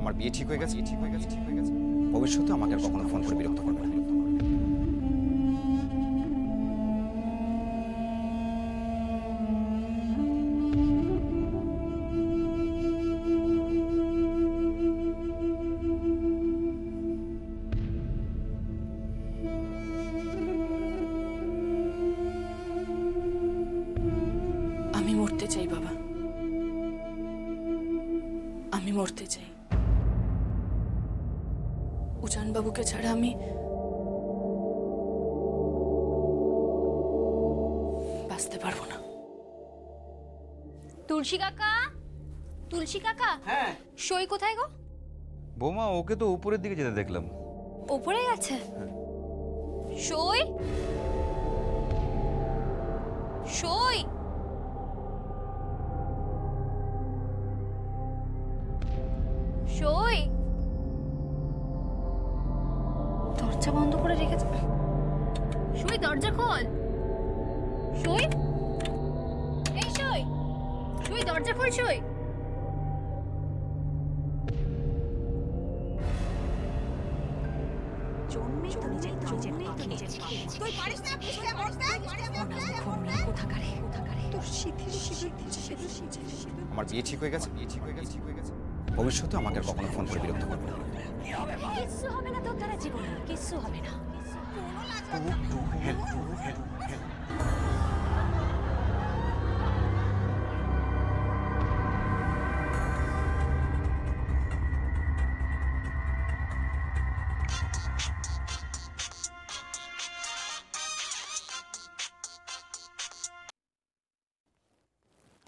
আমার বিয়ে ঠিক হয়ে গেছে, ভবিষ্যতে আমাকে আর কখনো ফোন করে বিরক্ত করবে না। আমি মরতে চাই বাবা, আমি মরতে চাই। উজান বাবুকে ছাড়া আমি বাঁচতে পারবো না। তুলসী কাকা, তুলসী কাকা। হ্যাঁ সই কোথায় গো? বৌমা, ওকে তো উপরের দিকে যেতে দেখলাম। উপরে গেছে? সই সই সই। দরজা বন্ধ করে রেখেছে। সই, দরজা খোল। সই, এই সই, সই দরজা খোল। সই, আমার বিয়ে ঠিক হয়ে গেছে, ভবিষ্যতে আমাকে আর কখনো ফোন করে বিরক্ত করবে না। কিচ্ছু হবে না তোর দ্বারা জীবনে, কিচ্ছু হবে না।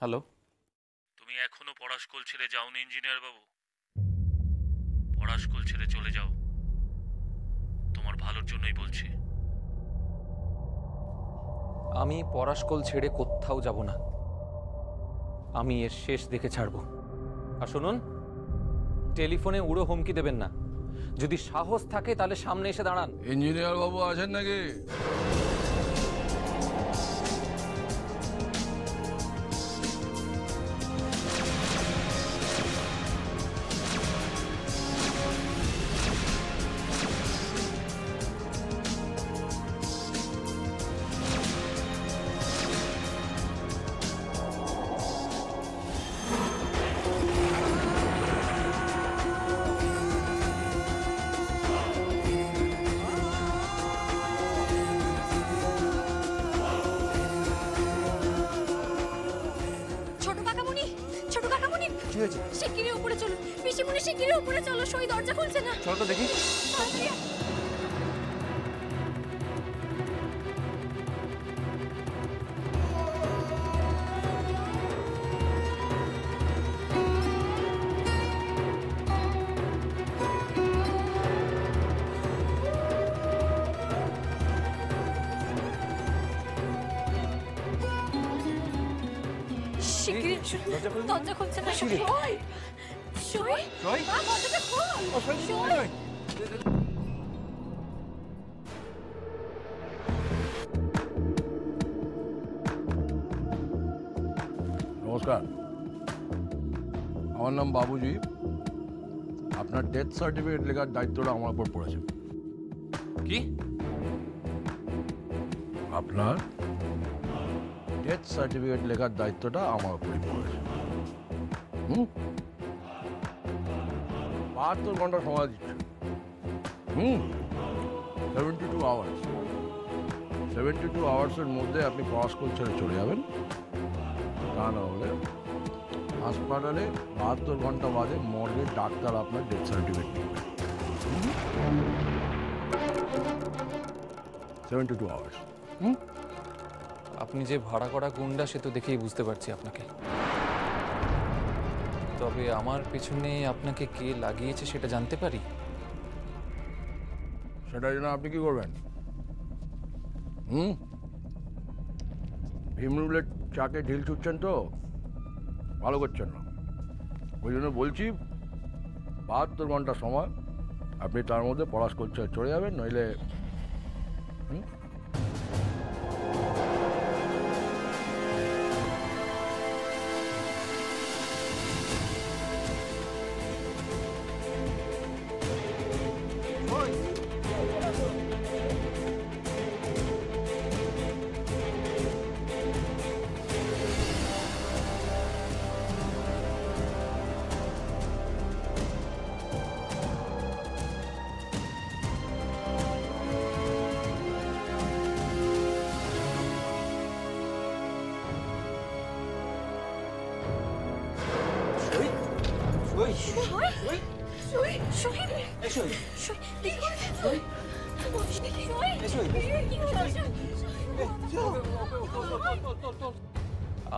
হ্যালো, তুমি এখনো পড়াশোনা ছেড়ে যাওনি ইঞ্জিনিয়ার বাবু? পড়াশোনা ছেড়ে চলে যাও, তোমার ভালোর জন্যই বলছি। আমি পড়াশোনা ছেড়ে কোথাও যাব না, আমি এর শেষ দেখে ছাড়ব। আর শুনুন, টেলিফোনে উড়ো হুমকি দেবেন না। যদি সাহস থাকে তাহলে সামনে এসে দাঁড়ান। ইঞ্জিনিয়ার বাবু আছেন নাকি? শিগগিরই উপরে চলো পিসিমণি, শিগগিরই উপরে চলো। সই দরজা খুলছে না। চল তো দেখি। শিগগিরই দরজা খুলছে না। সই সই সই, দরজাটা খোল। সই, নমস্কার, আমার নাম বাবুজি। আপনার ডেথ সার্টিফিকেট লেখার দায়িত্বটা আমার উপর পড়েছে। কি? আপনার ডেথ সার্টিফিকেট লেখার দায়িত্বটা আমার উপরই পড়েছে। 72 ঘন্টা সময় দিচ্ছে। 72 আওয়ার্স। 72 আওয়ার্সের মধ্যে আপনি পড়াশোনা ছেড়ে চলে যাবেন। তা না হলে হাসপাতালে 72 ঘন্টা বাদে মর্গে ডাক্তার আপনার ডেথ সার্টিফিকেট নেবে। 72 আওয়ার্স। আপনি যে ভাড়া করা গুন্ডা সে তো দেখেই বুঝতে পারছি আপনাকে। তবে আমার পিছনে আপনাকে কে লাগিয়েছে সেটা জানতে পারি? সেটার জন্য আপনি কি করবেন? ভীমরুলের চাকে ঢিল ছুটছেন তো, ভালো করছেন না। ওই জন্য বলছি 72 ঘন্টা সময়, আপনি তার মধ্যে পড়াশোনা করতে চলে যাবেন, নইলে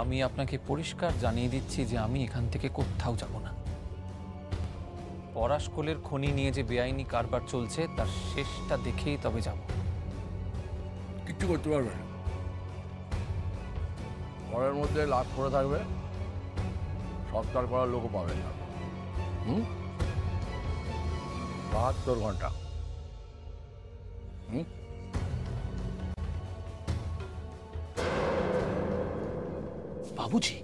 আমি আপনাকে পরিষ্কার জানিয়ে দিচ্ছি যে আমি এখান থেকে কোথাও যাব না। পরাশকোলের খনি নিয়ে যে বেআইনি কারবার চলছে তার শেষটা দেখেই তবে যাব। কিচ্ছু করতে পারবে না। ঘরের মধ্যে লাখ করে থাকবে, সৎকার করার লোকও পাবে না। 72 ঘন্টা। বাবুজি,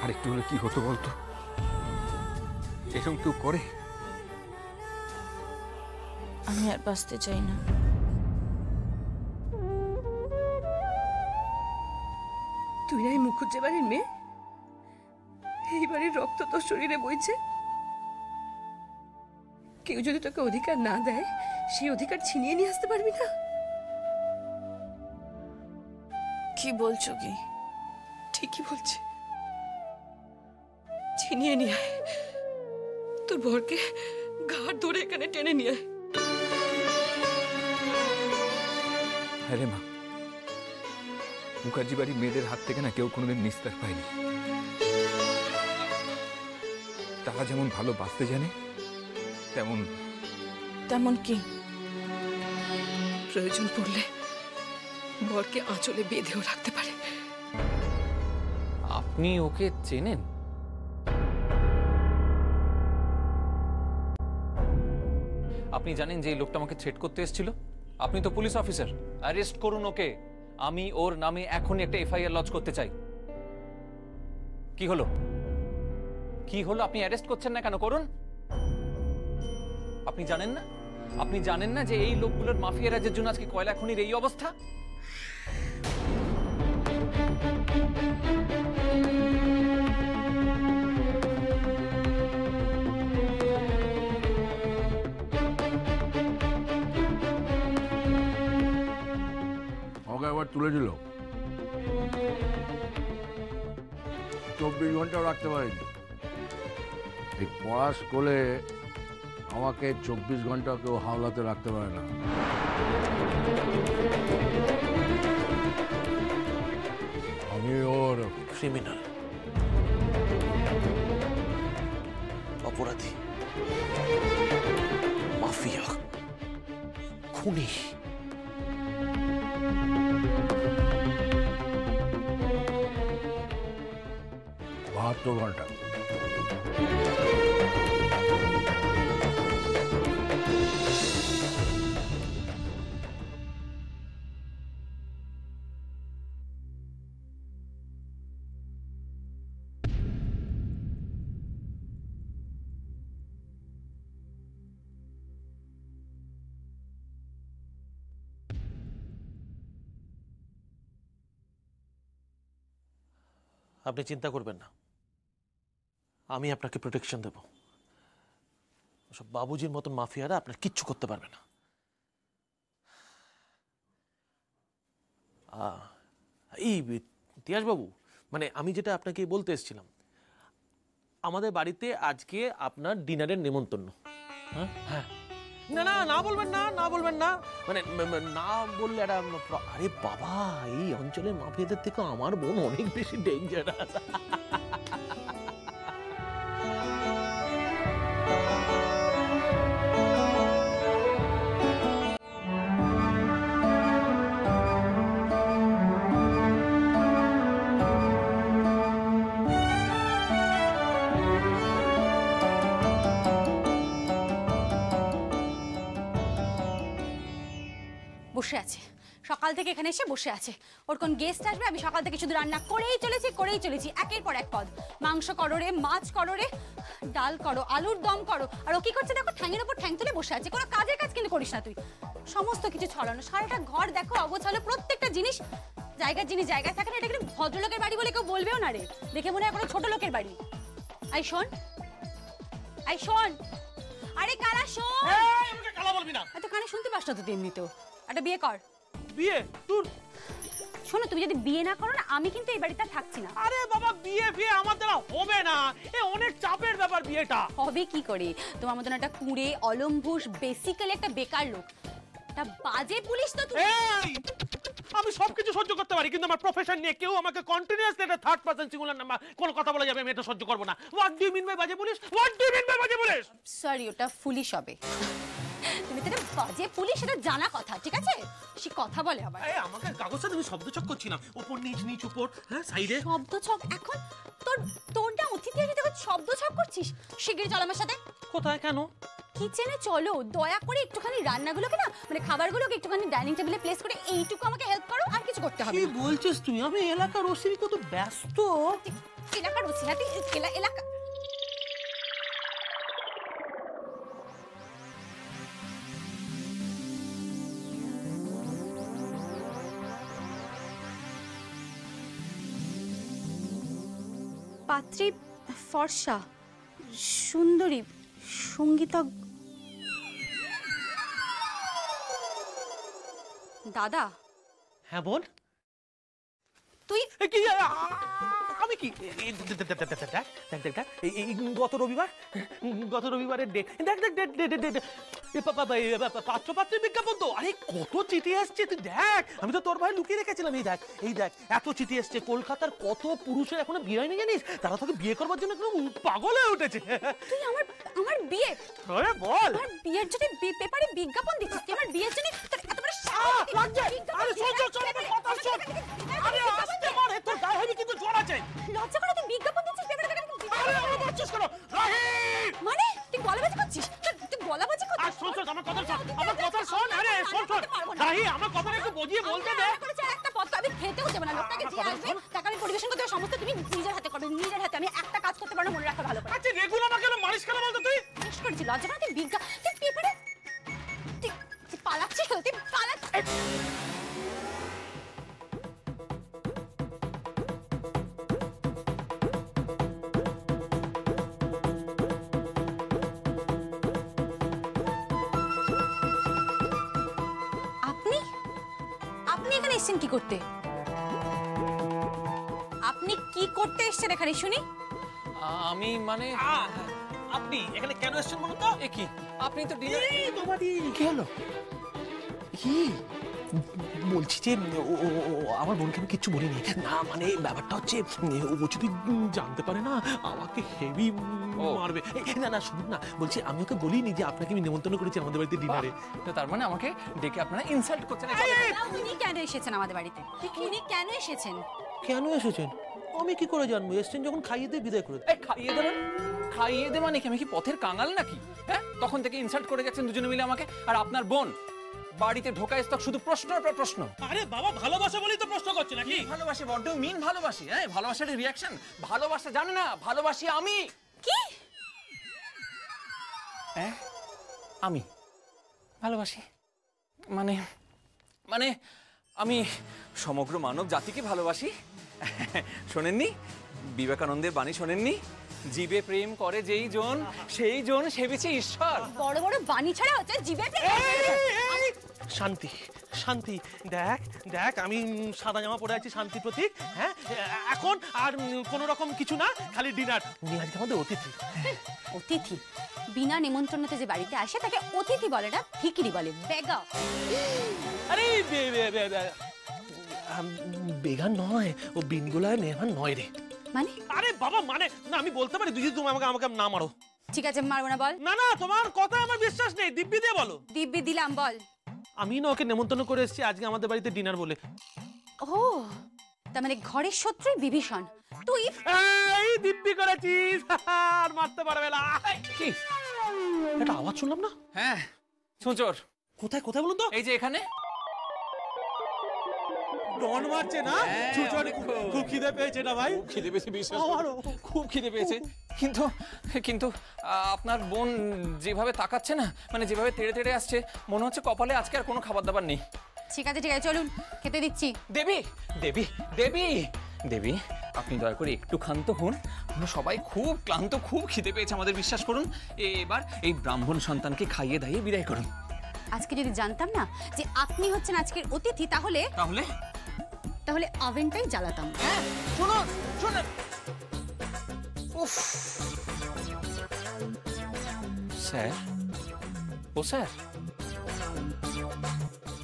আরেকটু হলে কি হতো বলতো? এরকম কেউ করে? আমি আর বাঁচতে চাই না। তুই না এই মুখুজ্জে বাড়ির মেয়ে? এই বাড়ির রক্ত তোর শরীরে বইছে। কেউ যদি তোকে অধিকার না দেয়, সেই অধিকার ছিনিয়ে নিয়ে আসতে পারবি না? কি বলছো কি? ঠিকই বলছি। ছিনিয়ে নিয়ে আয়, তোর বরকে ঘাড় ধরে এখানে টেনে নিয়ে আয়। হ্যাঁ রে মা, মুখার্জি বাড়ির মেয়েদের হাত থেকে না কেউ কোনোদিন নিস্তার পায়নি। তারা যেমন ভালো বাঁচতে জানে, তেমন তেমন কি? প্রয়োজন পড়লে বরকে আঁচলে বেঁধেও রাখতে পারে। আপনি ওকে চেনেন? আপনি জানেন যে এই লোকটা আমাকে থ্রেট করতে এসেছিল? আপনি তো পুলিশ অফিসার, অ্যারেস্ট করুন ওকে। আমি ওর নামে এখনই একটা এফআইআর লঞ্চ করতে চাই। কি হলো? কি হলো? আপনি অ্যারেস্ট করছেন না কেন? করুন। আপনি জানেন না? আপনি জানেন না যে এই লোকগুলোর মাফিয়া রাজের জন্য আজকে কয়লা খনির এই অবস্থা? ওকে একবার তুলে দিল, 24 ঘন্টাও রাখতে পারিনি। এই পরাশকোলে আমাকে 24 ঘন্টা কেউ হাওলাতে রাখতে পারে না। আমি ওর ক্রিমিনাল, অপরাধী, মাফিয়া, খুনি। 72 ঘন্টা। আপনি চিন্তা করবেন না, আমি আপনাকে প্রোটেকশন দেব। সব বাবুজির মতন মাফিয়ারা আপনার কিচ্ছু করতে পারবে না। এই তিয়াসবাবু, মানে আমি যেটা আপনাকে বলতে এসেছিলাম, আমাদের বাড়িতে আজকে আপনার ডিনারের নেমন্তন্ন। হ্যাঁ হ্যাঁ, না না না বলবেন না, না বলবেন না, মানে না বললে একটা আরে বাবা, এই অঞ্চলের মাফিয়াদের থেকে আমার বোন অনেক বেশি ডেঞ্জারাস। বসে আছে, সকাল থেকে এখানে এসে বসে আছে। ওর কোন গেস্ট আসবে, আমি সকাল থেকে শুধু রান্না করেই চলেছি, একের পর এক পদ। মাংস করো রে, মাছ করো রে, ডাল করো, আলুর দম করো। আর ও কি করছে দেখো, ঠ্যাঙের উপর ঠ্যাং তুলে বসে আছে। কোনো কাজের কাজ কিন্তু করিস না তুই, সমস্ত কিছু ছড়ানো। সারাটা ঘর দেখো অগোছালো, প্রত্যেকটা জিনিস জায়গার জিনিস জায়গায় থাকে না, এটা কিন্তু ভদ্রলোকের বাড়ি বলে কেউ বলবেও না রে, দেখে মনে হয় কোনো ছোট লোকের বাড়ি। আই শোন, আই শোন, আরে কালা শোন। আমাকে কালা বলবি না। এত কানে শুনতে পাস না তো এমনিতেও। একটা বিয়ে কর। বিয়ে তোর? শোনো, তুমি যদি বিয়ে না করো না, আমি কিন্তু এই বাড়িতে থাকছি না। আরে বাবা, বিয়ে আমার দ্বারা হবে না, এ অনেক চাপের ব্যাপার বিয়েটা। হবে কি করে? তোমার মতন একটা কুঁড়ে অলম্ভুষ, বেসিক্যালি একটা বেকার লোক, একটা বাজে পুলিশ তো তুমি। আমি সবকিছু সহ্য করতে পারি, কিন্তু আমার প্রফেশন নিয়ে কেউ আমাকে কন্টিনিউয়াসলি একটা থার্ড পারসন সিঙ্গুলার নাম্বার কোন কথা বলা যাবে, আমি এটা সহ্য করব না। What do you mean by বাজে police? What do you mean by বাজে পুলিশ? সরি, ওটা ফুলিশ হবে। তুমি তো বাজে পুলিশ, সেটা জানা কথা, ঠিক আছে? সে কথা বলে আবার। এই আমাকে কাগজটা তুমি শব্দচক করছিলাম, উপর নিচ নিচ উপর, হ্যাঁ সাইডে। শব্দছক? এখন তোরটা অতিথি এসে দেখো শব্দছক করছিস। শিগগিরই চল আমার সাথে। কোথায়? কেন? কিচেনে চলো, দয়া করে একটুখানি রান্নাগুলোকে না, মানে খাবারগুলোকে একটুখানি ডাইনিং টেবিলে প্লেস করে এইটুকু আমাকে হেল্প করো, আর কিছু করতে হবে কি না। বলছিস তুই? আমি এলাকার ওসির কত ব্যস্ত। এলাকার ওসি না তুই, এলাকা। পাত্রী ফর্সা, সুন্দরী, সঙ্গীতা। দাদা। হ্যাঁ বোন। তুই কি? আমি কি? গত রবিবারের ডেট, পাত্র পাত্রীর বিজ্ঞাপন তো। আরে কত চিঠি আসছে তুই দেখ, আমি তো তোর ভাই লুকিয়ে রেখেছিলাম। এই দেখ এত চিঠি আসছে। কলকাতার কত পুরুষের এখনো বিয়ে হয়নি জানিস? তারা তোকে বিয়ে করবার জন্য একদম পাগল হয়ে উঠেছে। তুই আমার বিয়ে, আরে বল। আমার বিয়ের জন্য পেপারে বিজ্ঞাপন দিচ্ছিস? তুই আমার বিয়ের জন্য এত বড় আরে শোন আমার কথা শোন। আরে আস্তে মার, তোর গায়ে হেবি কিন্তু জ্বর আছে। লজ্জা করে তুই বিজ্ঞাপন দিচ্ছিস পেপারে? আরে আমার বলছিস কেন? রাহি! মানে তুই গলাবাজি করছিস? তুই গলাবাজি করছিস? আর শোন আমার কথা শোন, আমার কথা শোন। আরে শোন রাহি, আমার কথা একটু বুঝিয়ে বলতে দে। একটা পথ আমি খেতেও দেব না, লোকটাকে যে আসবে তাকে আমি পরিবেশন করতে হবে, সমস্ত তুমি নিজের হাতে করবে, নিজের হাতে। আমি একটা কাজ করতে পারো, মনে রাখা ভালো করে। আচ্ছা রেগুলার আমাকে মারিস কেন বলতো তুই? শেষ করেছি, লজ্জা করে তুই তুই পেপারে তুই পালাচ্ছিস, তুই পালাচ্ছিস। আপনি এখানে এসেছেন কি করতে? আপনি কি করতে এসেছেন এখানে শুনি? আমি মানে আপনি এখানে কেন এসেছেন বলুন তো? কি আপনি তো ডিনার। কি হলো? কি বলছি যে আমার বোনকে আমি কিচ্ছু বলিনি না, মানে ব্যাপারটা হচ্ছে ও যদি জানতে পারে না আমাকে হেভি মারবে। না শুনুন না, বলছি আমি ওকে বলিনি যে আপনাকে আমি নিমন্ত্রণ করেছি আমাদের বাড়িতে ডিনারে। তো তার মানে আমাকে ডেকে আপনারা ইনসাল্ট করছেন? উনি কেন এসেছেন আমাদের বাড়িতে? উনি কেন এসেছেন? কেন এসেছেন আমি কি করে জানবো? এসেছেন যখন খাইয়ে দিয়ে বিদায় করে। খাইয়ে দেবেন? খাইয়ে দেবেন মানে কি? আমি কি পথের কাঙাল নাকি? হ্যাঁ, তখন থেকে ইনসাল্ট করে যাচ্ছেন দুজনে মিলে আমাকে। আর আপনার বোন বাড়িতে ঢোকায় তখন শুধু প্রশ্নের পর প্রশ্ন। আরে বাবা, ভালোবাসা বলেই তো প্রশ্ন করছে নাকি? ভালোবাসি? হোয়াট ডু ইউ মিন ভালোবাসি? হ্যাঁ, ভালোবাসার রিঅ্যাকশন। ভালোবাসা জানে না, ভালোবাসি আমি। কি? হ্যাঁ, আমি ভালোবাসি মানে মানে আমি সমগ্র মানব জাতিকে ভালোবাসি। শোনেননি বিবেকানন্দের বাণী? শোনেননি? জীবে প্রেম করে যেই জন সেই জন সেবিছে ঈশ্বর। বড় বড় বাণী ছাড়া হচ্ছে জীবে প্রেম। শান্তি শান্তি। দেখ দেখ আমি সাদা জামা পরে আছি, শান্তি প্রতীক। হ্যাঁ, এখন আর কোন রকম কিছু না, খালি ডিনার। উনি আজকে আমাদের অতিথি। অতিথি? বিনা নিমন্ত্রণতে যে বাড়িতে আসে তাকে অতিথি বলে না, ভিখিরি বলে, বেগা। আরে বেগা নয়, ও বিনগুলা নেহান নয় রে। মানে? আরে বাবা মানে না, আমি বলতে পারি তুই যদি তুমি আমাকে না মারো। ঠিক আছে, মারবো না, বল। না না, তোমার কথা আমার বিশ্বাস নেই, দিব্যি দিয়ে বলো। দিব্যি দিলাম, বল। আমি না ওকে নেমন্তন্ন করে এসেছি আজকে আমাদের বাড়িতে ডিনার বলে। ও, তার মানে ঘরের শত্রুই বিভীষণ। তুই এই দিব্যি করেছিস, আর মারতে পারবে না। কি একটা আওয়াজ শুনলাম না? হ্যাঁ, ছুঁচোর। কোথায় কোথায় বলুন তো? এই যে এখানে। ডন মারছে না? ছুঁচোর খুব খিদে পেয়েছে না ভাই? খিদে পেয়েছে, বিশ্বাস করো, খুব খিদে পেয়েছে। কিন্তু কিন্তু আপনার বোন যেভাবে তাকাচ্ছে না, মানে যেভাবে তেড়ে তেড়ে আসছে, মনে হচ্ছে কপালে আজকে আর কোনো খাবার দাবার নেই। ঠিক আছে চলুন, খেতে দিচ্ছি। দেবী দেবী দেবী দেবী, আপনি দয়া করে একটু ক্ষান্ত হন। আমরা সবাই খুব ক্লান্ত, খুব খিদে পেয়েছে আমাদের, বিশ্বাস করুন। এবার এই ব্রাহ্মণ সন্তানকে খাইয়ে দাইয়ে বিদায় করুন। আজকে যদি জানতাম না যে আপনি হচ্ছেন আজকের অতিথি, তাহলে তাহলে তাহলে ওভেনটাই জ্বালাতাম। হ্যাঁ, শুনুন শুনুন। উফ স্যার, ও স্যার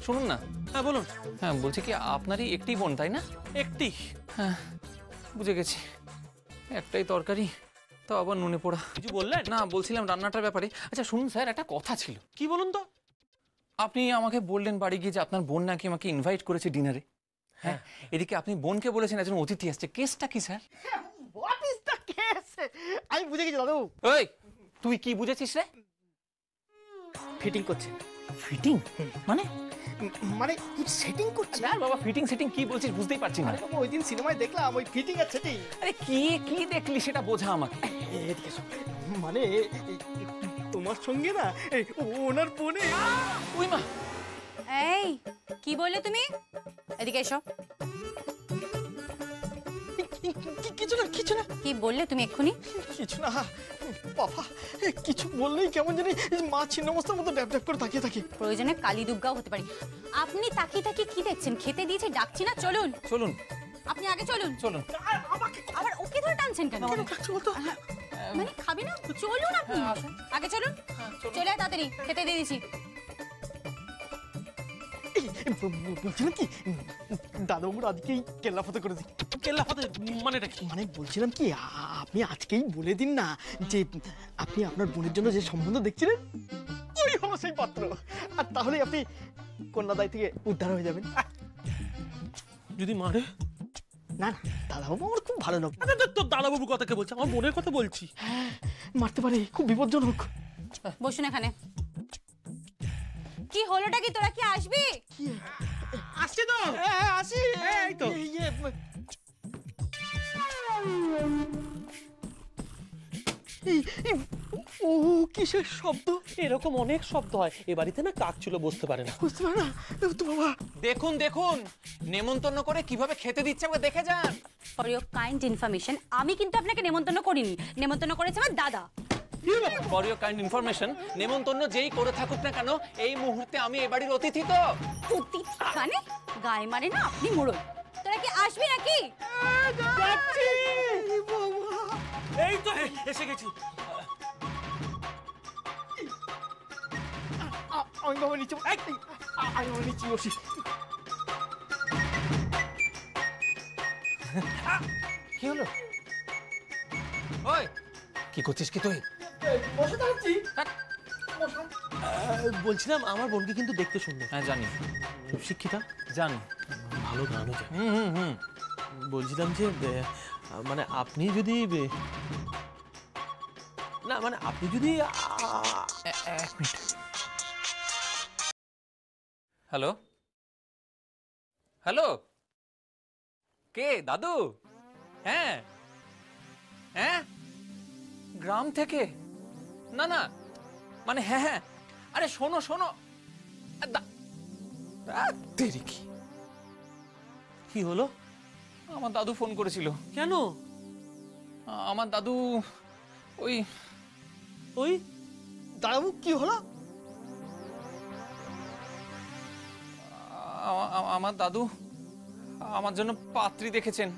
শুনুন না। হ্যাঁ বলুন। হ্যাঁ, বলছি কি আপনারই একটি বোন তাই না? একটি? হ্যাঁ বুঝে গেছি, একটাই তরকারি, তো আবার নুনে পোড়া। কিছু বললেন? না, বলছিলাম রান্নাটার ব্যাপারে। আচ্ছা শুনুন স্যার, একটা কথা ছিল। কি বলুন তো? আপনি আমাকে বললেন বাড়ি গিয়ে যে আপনার বোন নাকি আমাকে ইনভাইট করেছে ডিনারে। হ্যাঁ, এদিকে আপনি বোনকে বলেছেন একজন অতিথি আসছে। কেসটা কি sir? What is the case? আমি বুঝে গেছি দাদু। ওই, তুই কি বুঝেছিস রে? ফিটিং করছে। ফিটিং মানে? মানে সেটিং করছে। না বাবা, ফিটিং সেটিং কি বলছিস বুঝতেই পারছি না। আরে বাবা, ওই দিন সিনেমায় দেখলাম ওই ফিটিং আর সেটিং। আরে কি কি দেখলি সেটা বোঝা আমাকে। এদিকে এসো। মানে তোমার সঙ্গে না ওনার বোনে। ওই মা, এই কি বললে তুমি? এদিকে এসো। কিছু না কি বললে তুমি এক্ষুনি? কিছু না বাবা, কিছু বললেই কেমন জানি মা ছিন্ন অবস্থার মতো ড্যাপ ড্যাপ করে তাকিয়ে থাকে। প্রয়োজনে কালী দুর্গাও হতে পারি। আপনি তাকিয়ে তাকিয়ে কি দেখছেন? খেতে দিয়েছি, ডাকছি না, চলুন। চলুন আপনি আগে চলুন। চলুন। আবার ওকে ধরে টানছেন কেন? মানে খাবি না? চলুন আপনি আগে চলুন। চলে আয় তাড়াতাড়ি, খেতে দিয়ে দিয়েছি। বলছিলাম কি, দাদাবাবুর আজকেই কেল্লা ফতে করে দিই। কেল্লা ফতে মানেটা কি? মানে বলছিলাম কি, আপনি আজকেই বলে দিন না যে আপনি আপনার বোনের জন্য যে সম্বন্ধ দেখছিলেন ওই হলো সেই পাত্র। আর তাহলে আপনি কন্যাদায় থেকে উদ্ধার হয়ে যাবেন। যদি মারে? না না, দাদাবাবু আমার খুব ভালো লোক। তোর দাদাবাবুর কথা কে বলছে? আমার বোনের কথা বলছি। হ্যাঁ, মারতে পারে, খুব বিপজ্জনক। বসুন এখানে। কি হলোটা কি? তোরা কি আসবি? আসছে তো? হ্যাঁ আসি। এই তো। ও কিসের শব্দ? এরকম অনেক শব্দ হয়। এ বাড়িতে না কাক ছিল, বসতে পারে না। বুঝতে পারে না তো বাবা। দেখুন দেখুন, নেমন্তন্ন করে কিভাবে খেতে দিচ্ছে আমাকে দেখে যান। ফর ইওর কাইন্ড ইনফরমেশন, আমি কিন্তু আপনাকে নেমন্তন্ন করিনি, নেমন্তন্ন করেছে আমার দাদা। ফর ইওর কাইন্ড ইনফরমেশন, নেমন্তন্ন যেই করে থাকুক না কেন, এই মুহূর্তে আমি এই বাড়ির অতিথি। তো অতিথি মানে গায়ে মারে না আপনি মোড়ল। তোরা কি আসবি নাকি? এই তো এসে গেছি। আমি বাবা নিচে, আমি বাবা নিচে বসি। কি হলো? ওই কি করছিস কি তুই? বসে থাকছি। বলছিলাম আমার বোনকে কিন্তু দেখতে সুন্দর। হ্যাঁ জানি, শিক্ষিতা, জানি, ভালো গানও জানে। হুম হুম। বলছিলাম যে মানে আপনি যদি না মানে আপনি যদি এক মিনিট। হ্যালো হ্যালো, কে? দাদু? হ্যাঁ হ্যাঁ, গ্রাম থেকে? না না, মানে হ্যাঁ হ্যাঁ। আরে শোনো শোনো, দেরি কি? কি হলো? আমার দাদু ফোন করেছিল। কেন? আমার দাদু ওই ওই দাদাবাবু কি হলো? আমার দাদু আমার জন্য পাত্রী দেখেছেন।